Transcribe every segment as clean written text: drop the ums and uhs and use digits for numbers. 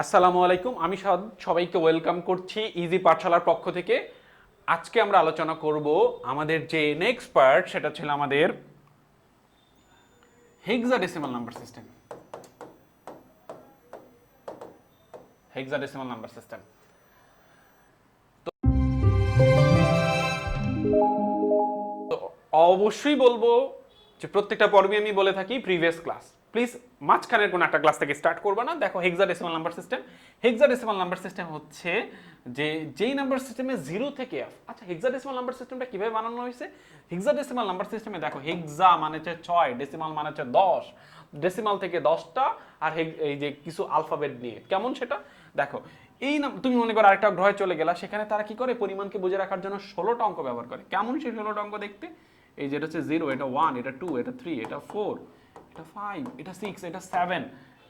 আসসালামু আলাইকুম, আমি সবাইকে ওয়েলকাম করছি ইজি পাঠশালার পক্ষ থেকে। আজকে আমরা আলোচনা করব আমাদের যে নেক্সট পার্ট, সেটা ছিল আমাদের hexadecimal number system. Hexadecimal number system তো অবশ্যই বলবো যে প্রত্যেকটা পর্বে আমি বলে থাকি প্রিভিয়াস ক্লাস, প্লিজ মাঝখানের কোনো একটা ক্লাস থেকে স্টার্ট করবে না। দেখো hexadecimal number system, hexadecimal number system হচ্ছে যে যেই নাম্বার সিস্টেমে জিরো থেকে এফ। আচ্ছা, হেক্সাডেসিমাল নাম্বার সিস্টেমটা কিভাবে বানানো হয়েছে? হেক্সাডেসিমাল নাম্বার সিস্টেমে দেখো, হেক্সা মানে হচ্ছে 6, ডেসিমাল মানে হচ্ছে 10, ডেসিমাল থেকে 10টা, আর এই যে কিছু আলফাবেট নিয়ে কেমন সেটা দেখো। এই তুমি মনে করো আরেকটা গ্রহে চলে গেলা, সেখানে তারা কি করে পরিমাণকে বুঝে রাখার জন্য 16টা অঙ্ক ব্যবহার করে। কেমন সেই 16টা অঙ্ক দেখতে? এই যেটা হচ্ছে 0, এটা 1, এটা 2, এটা 3, এটা 4, এটা 5, এটা 6, এটা 7,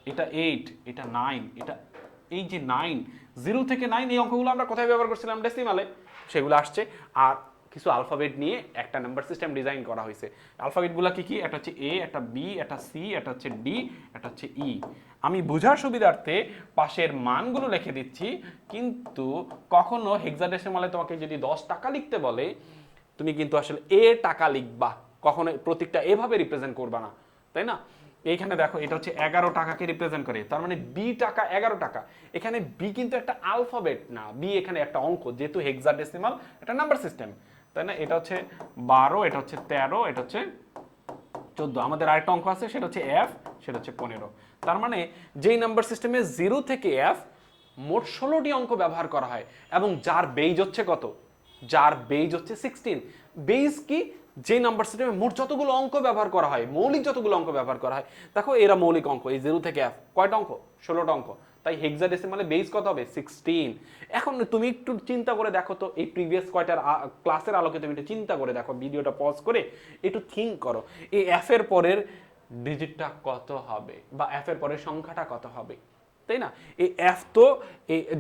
এটা 8, এটা 9, এটা এই যে 9, 0 থেকে 9, এই অঙ্কগুলো আমরা কোথায় ব্যবহার করছিলাম? ডেসিমালে। সেগুলো আসছে। আর কিছু আলফাবেট নিয়ে একটা নাম্বার সিস্টেম ডিজাইন করা হয়েছে। আলফাবেটগুলো কি কি? একটা হচ্ছে এ, একটা বি, একটা সি, একটা হচ্ছে ডি, একটা হচ্ছে ই। আমি বোঝার সুবিধার্থে পাশের মানগুলো লিখে দিচ্ছি, কিন্তু কখনো হেক্সাডেসিমালে তোমাকে যদি 10 টাকা লিখতে বলে, তুমি কিন্তু আসলে এ টাকা লিখবা, কখনো প্রতীকটা এভাবে রিপ্রেজেন্ট করবা না, তাই না? এইখানে দেখো, এটা হচ্ছে 11 টাকাকে রিপ্রেজেন্ট করে, তার মানে বি টাকা 11 টাকা। এখানে বি কিন্তু একটা আলফাবেট না, বি এখানে একটা অঙ্ক, যেহেতু হেক্সাডেসিমাল একটা নাম্বার সিস্টেম, তাই না? এটা হচ্ছে 12, এটা হচ্ছে 13, এটা হচ্ছে 14। আমাদের আরেকটা অঙ্ক আছে, সেটা হচ্ছে এফ, সেটা হচ্ছে 15। তার মানে যেই নাম্বার সিস্টেমে 0 থেকে এফ মোট 16টি অঙ্ক ব্যবহার করা হয়, এবং যার বেজ হচ্ছে কত? যার বেজ হচ্ছে 16। বেজ কি? যে নাম্বার সিস্টেমে মোট যতগুলো অঙ্ক ব্যবহার করা হয়, মৌলিক যতগুলো অঙ্ক ব্যবহার করা হয়, দেখো এরা মৌলিক অঙ্ক, এই 0 থেকে এফ কয়টা অঙ্ক? 16টা অঙ্ক। তাই হেক্সাডেসিমালে বেজ কত হবে? 16। এখন তুমি একটু চিন্তা করে দেখো তো, এই প্রিভিয়াস কয়টার ক্লাসের আলোকে তুমি একটু চিন্তা করে দেখো, ভিডিওটা পজ করে একটু থিঙ্ক করো, এই এফ এর পরের ডিজিটটা কত হবে, বা এফ এর পরের সংখ্যাটা কত হবে, তাই না? এই এফ তো,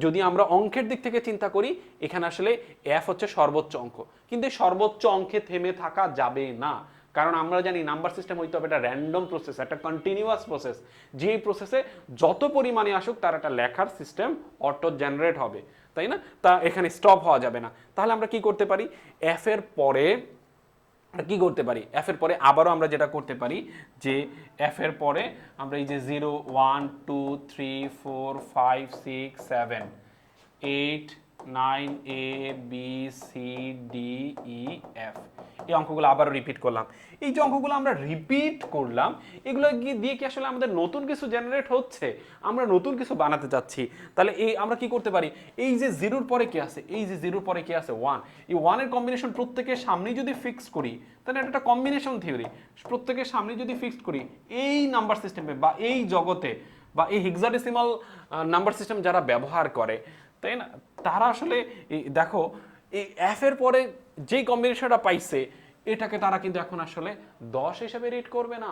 যদি আমরা অঙ্কের দিক থেকে চিন্তা করি, এখানে আসলে এফ হচ্ছে সর্বোচ্চ অঙ্ক, কিন্তু এই সর্বোচ্চ অঙ্কে থেমে থাকা যাবে না। কারণ আমরা জানি নাম্বার সিস্টেম হইতে হবে একটা র্যান্ডম প্রসেস, একটা কন্টিনিউয়াস প্রসেস, যেই প্রসেসে যত পরিমাণে আসুক তার একটা লেখার সিস্টেম অটো জেনারেট হবে, তাই না? তা এখানে স্টপ হওয়া যাবে না। তাহলে আমরা কি করতে পারি? এফ এর পরে কি করতে পারি? এফ এর পরে আবারও আমরা যেটা করতে পারি, যে এফ এর পরে আমরা এই যে 0, 1, 2, 3, 4, 5, 6, 7, 8, 9, A B C D E F, এই অঙ্কগুলো আবারও রিপিট করলাম। এই যে অঙ্কগুলো আমরা রিপিট করলাম, এগুলো দিয়ে কি আসলে আমাদের নতুন কিছু জেনারেট হচ্ছে? আমরা নতুন কিছু বানাতে চাচ্ছি। তাহলে এই আমরা কি করতে পারি? এই যে 0-র পরে কি আছে? এই যে 0-র পরে কি আছে? 1। এই 1-এর কম্বিনেশন প্রত্যেকের সামনেই যদি ফিক্স করি, তাহলে এটা একটা কম্বিনেশন থিওরি। প্রত্যেকের সামনে যদি ফিক্স করি, এই নাম্বার সিস্টেমে বা এই জগতে বা এই হেক্সাডেসিমাল নাম্বার সিস্টেম যারা ব্যবহার করে, তাই না, তারা আসলে দেখো, এই এফ এর পরে যেই কম্বিনেশনটা পাইছে, এটাকে তারা কিন্তু এখন আসলে 10 হিসেবে রিড করবে না।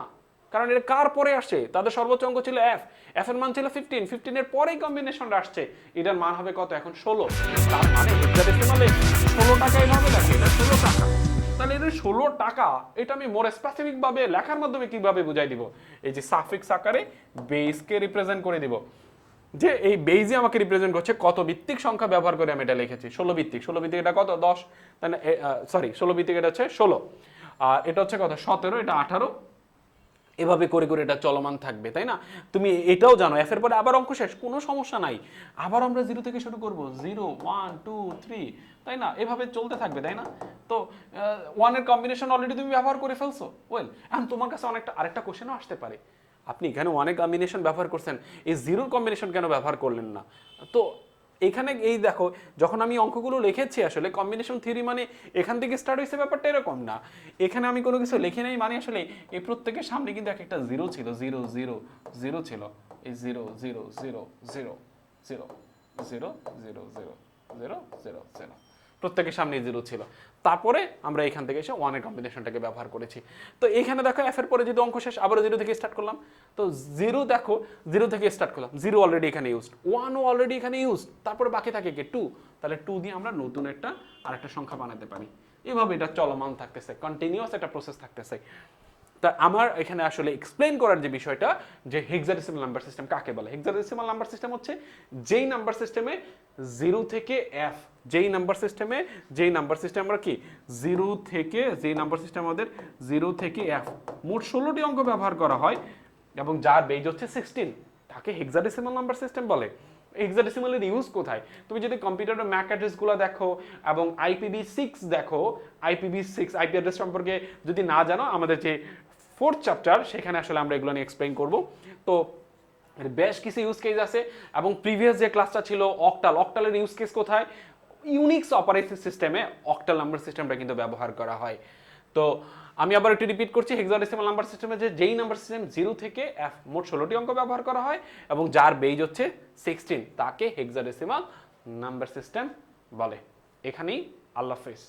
কারণ এটা কার পরে আসছে? তাদের সর্বোচ্চ অঙ্ক ছিল এফ, এফ এর মান ছিল 15, 15 এর পরেই কম্বিনেশনটা আসছে, এটার মান হবে কত এখন? 16। তার মানে হেক্সাডেসিমালে 16 টাকা এইভাবে লাগে, এটা 16 টাকা। তাহলে এটা 16 টাকা, এটা আমি মোর স্পেসিফিক ভাবে লেখার মাধ্যমে কিভাবে বুঝাই দিব? এই যে সাফিক্স আকারে বেসকে রিপ্রেজেন্ট করে দিব, যে এই বেইজে আমাকে রিপ্রেজেন্ট করছে কত ভিত্তিক সংখ্যা ব্যবহার করে আমি এটা লিখেছি। 16 ভিত্তিক, 16 ভিত্তিক এটা কত? 10, তাই না? সরি, 16 ভিত্তিক এটা হচ্ছে 16, আর এটা হচ্ছে কত? 17, এটা 18। এভাবে করে করে এটা চলমান থাকবে, তাই না? তুমি এটাও জানো, এফ এর পরে আবার অঙ্ক শেষ, কোনো সমস্যা নাই। আবার আমরা 0 থেকে শুরু করব, 0, 1, 2, 3, তাই না? এভাবে চলতে থাকবে, তাই না? তো 1 এর কম্বিনেশন অলরেডি তুমি ব্যবহার করে ফেলছো, ওয়েল, এখন তোমার কাছে অনেকটা আরেকটা কোশ্চেনও আসতে পারে, আপনি এখানে 1 এর কম্বিনেশন ব্যবহার করছেন, এই 0-র কম্বিনেশন কেন ব্যবহার করলেন না? তো এখানে এই দেখো, যখন আমি অঙ্কগুলো লিখেছি, আসলে কম্বিনেশন থিওরি মানে এখান থেকে স্টার্ট হয়েছে, ব্যাপারটা এরকম না। এখানে আমি কোনো কিছু লিখে নেই, মানে আসলে এই প্রত্যেকের সামনে কিন্তু এক একটা 0 ছিল, 0, 0, 0 ছিল, এই 0, 0, 0, 0, 0, 0, 0, 0, 0, 0, 0, প্রত্যেকের সামনে 0 ছিল। তারপরে আমরা এখান থেকে এসে 1 এর কম্বিনেশনটাকে ব্যবহার করেছি। তো এখানে দেখো, এফ এর পরে যদি অঙ্ক শেষ, আবার 0 থেকে স্টার্ট করলাম। তো 0 দেখো, 0 থেকে স্টার্ট করলাম, 0 অলরেডি এখানে ইউজড, 1 ও অলরেডি এখানে ইউজড, তারপরে বাকি থাকে কি? 2। তাহলে 2 দিয়ে আমরা নতুন একটা আরেকটা সংখ্যা বানাতে পারি। এভাবে এটা চলমান থাকতেছে, কন্টিনিউয়াস একটা প্রসেস থাকতেছে। তা আমার এখানে আসলে এক্সপ্লেন করার যে বিষয়টা যে হেক্সাডেসিমাল নাম্বার সিস্টেম কাকে বলে। হেক্সাডেসিমাল নাম্বার সিস্টেম হচ্ছে যেই নাম্বার সিস্টেমে 0 থেকে f, যেই নাম্বার সিস্টেম আমরা কি 0 থেকে, যেই নাম্বার সিস্টেম আমাদের 0 থেকে f মোট 16টি অঙ্ক ব্যবহার করা হয় এবং যার বেজ হচ্ছে 16, তাকে হেক্সাডেসিমাল নাম্বার সিস্টেম বলে। হেক্সাডেসিমালের ইউজ কোথায়? তুমি যদি কম্পিউটারের ম্যাক অ্যাড্রেসগুলো দেখো এবং IPv6 দেখো, IPv6 আইপি অ্যাড্রেস সম্পর্কে যদি না জানো, আমাদের যে 4th চ্যাপ্টার সেখানে আসলে আমরা এগুলো নিয়ে এক্সপ্লেইন করব। তো এর বেশ কিছু ইউজ কেস আছে এবং প্রিভিয়াস যে ক্লাসটা ছিল অক্টালের ইউজ কেস কোথায়? ইউনিক্স অপারেটিং সিস্টেমে অক্টাল নাম্বার সিস্টেমটা কিন্তু ব্যবহার করা হয়। তো আমি আবার একটু রিপিট করছি, হেক্সাডেসিমাল নাম্বার সিস্টেমে যেই নাম্বার সিস্টেম 0 থেকে f মোট 16টি অঙ্ক ব্যবহার করা হয় এবং যার বেজ হচ্ছে 16, তাকে হেক্সাডেসিমাল নাম্বার সিস্টেম বলে। এখানেই আল্লাহ হাফেজ।